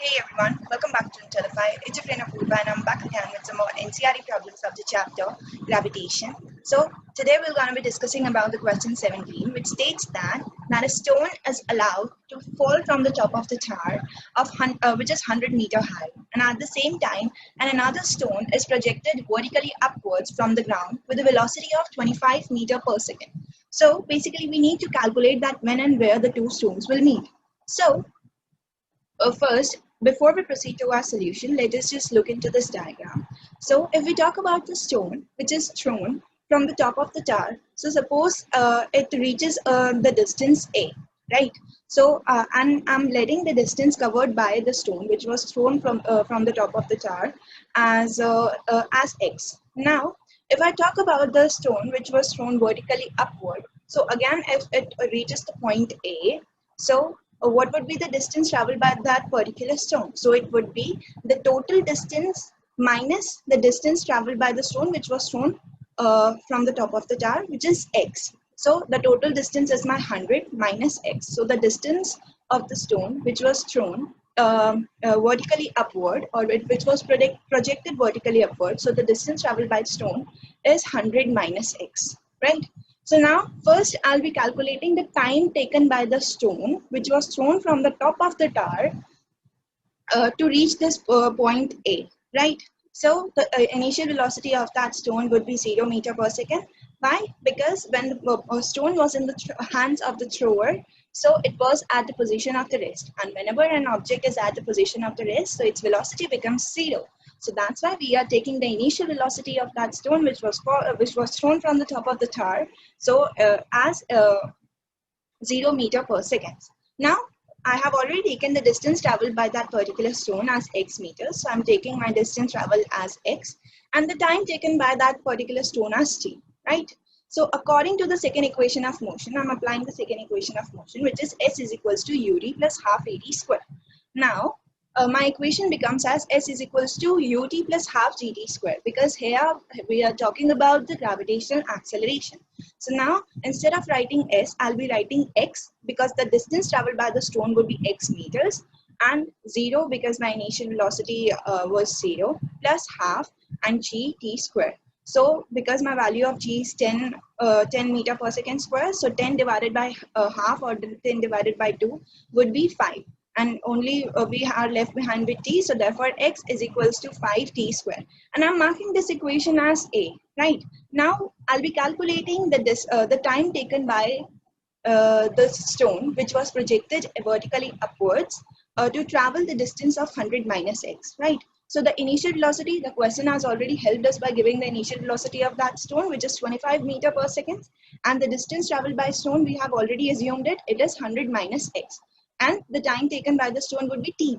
Hey everyone, welcome back to Intellify. It's your friend Apurva and I'm back again with some more NCERT problems of the chapter Gravitation. So today we're going to be discussing about the question 17, which states that a stone is allowed to fall from the top of the tower of which is 100-meter high, and at the same time another stone is projected vertically upwards from the ground with a velocity of 25 meters per second. So basically we need to calculate that when and where the two stones will meet. So first, before we proceed to our solution, let us just look into this diagram. So if we talk about the stone which is thrown from the top of the tower, so suppose it reaches the distance A, right? So and I'm letting the distance covered by the stone which was thrown from the top of the tower as x. Now, if I talk about the stone which was thrown vertically upward, so again if it reaches the point A, so what would be the distance traveled by that particular stone? So it would be the total distance minus the distance traveled by the stone which was thrown from the top of the tower, which is x. So the total distance is my 100 minus x. So the distance of the stone which was thrown vertically upward, or which was projected vertically upward. So the distance traveled by the stone is 100 minus x, right? So now first I'll be calculating the time taken by the stone which was thrown from the top of the tower to reach this point A, right? So the initial velocity of that stone would be 0 meters per second. Why? Because when the stone was in the hands of the thrower, so it was at the position of the rest, and whenever an object is at the position of the rest, so its velocity becomes 0. So that's why we are taking the initial velocity of that stone which was thrown from the top of the tower, so as 0 meters per second. Now I have already taken the distance traveled by that particular stone as x meters, so I'm taking my distance traveled as x and the time taken by that particular stone as t, right? So according to the second equation of motion, I'm applying the second equation of motion, which is s is equals to ud plus half ad square. Now my equation becomes as s is equals to ut plus half gt square, because here we are talking about the gravitational acceleration. So now instead of writing s, I'll be writing x, because the distance traveled by the stone would be x meters, and 0 because my initial velocity was 0, plus half, and g t square. So because my value of g is 10 meter per second square, so 10 divided by half, or 10 divided by 2 would be 5. And only we are left behind with t, so therefore x is equals to 5t square, and I'm marking this equation as a, right? Now I'll be calculating the time taken by the stone which was projected vertically upwards to travel the distance of 100 minus x, right? So the initial velocity, the question has already helped us by giving the initial velocity of that stone, which is 25 meters per second, and the distance traveled by stone, we have already assumed it is 100 minus x, and the time taken by the stone would be t.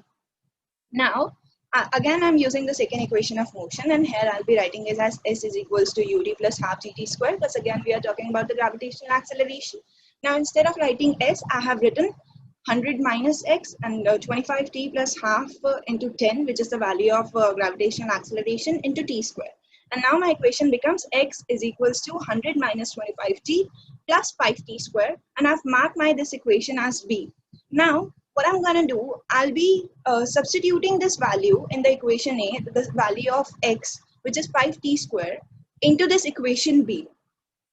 Now again I'm using the second equation of motion, and here I'll be writing it as s is equals to ud plus half gt square, because again we are talking about the gravitational acceleration. Now instead of writing s, I have written 100 minus x and 25t plus half into 10, which is the value of gravitational acceleration, into t square. And now my equation becomes x is equals to 100 minus 25t plus 5t square, and I've marked this equation as b. Now what I'm going to do, I'll be substituting this value in the equation A, the value of x, which is 5t square, into this equation B,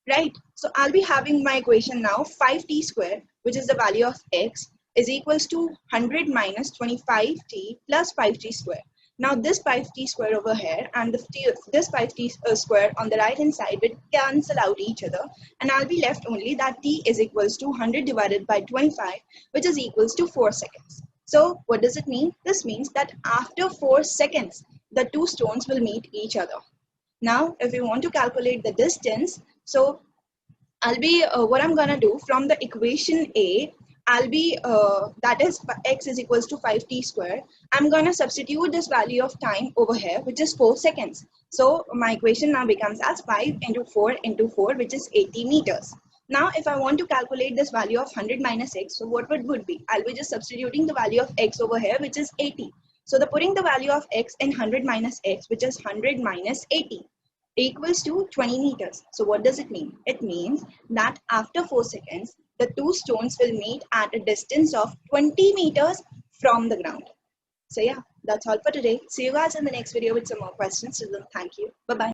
right? So I'll be having my equation now 5t square, which is the value of x, is equals to 100 minus 25t plus 5t square. Now this 5t square over here and this 5t square on the right hand side will cancel out each other, and I'll be left only that t is equals to 100 divided by 25, which is equals to 4 seconds. So what does it mean? This means that after 4 seconds, the two stones will meet each other. Now if we want to calculate the distance, so I'll be what I'm gonna do from the equation A, I'll be that is x is equals to 5t square. I'm gonna substitute this value of time over here, which is 4 seconds. So my equation now becomes as 5 into 4 into 4, which is 80 meters. Now if I want to calculate this value of 100 minus x, so what would be? I'll be just substituting the value of x over here, which is 80. So putting the value of x in 100 minus x, which is 100 minus 80, equals to 20 meters. So what does it mean? It means that after 4 seconds, the two stones will meet at a distance of 20 meters from the ground. So yeah, that's all for today. See you guys in the next video with some more questions. So thank you. Bye-bye.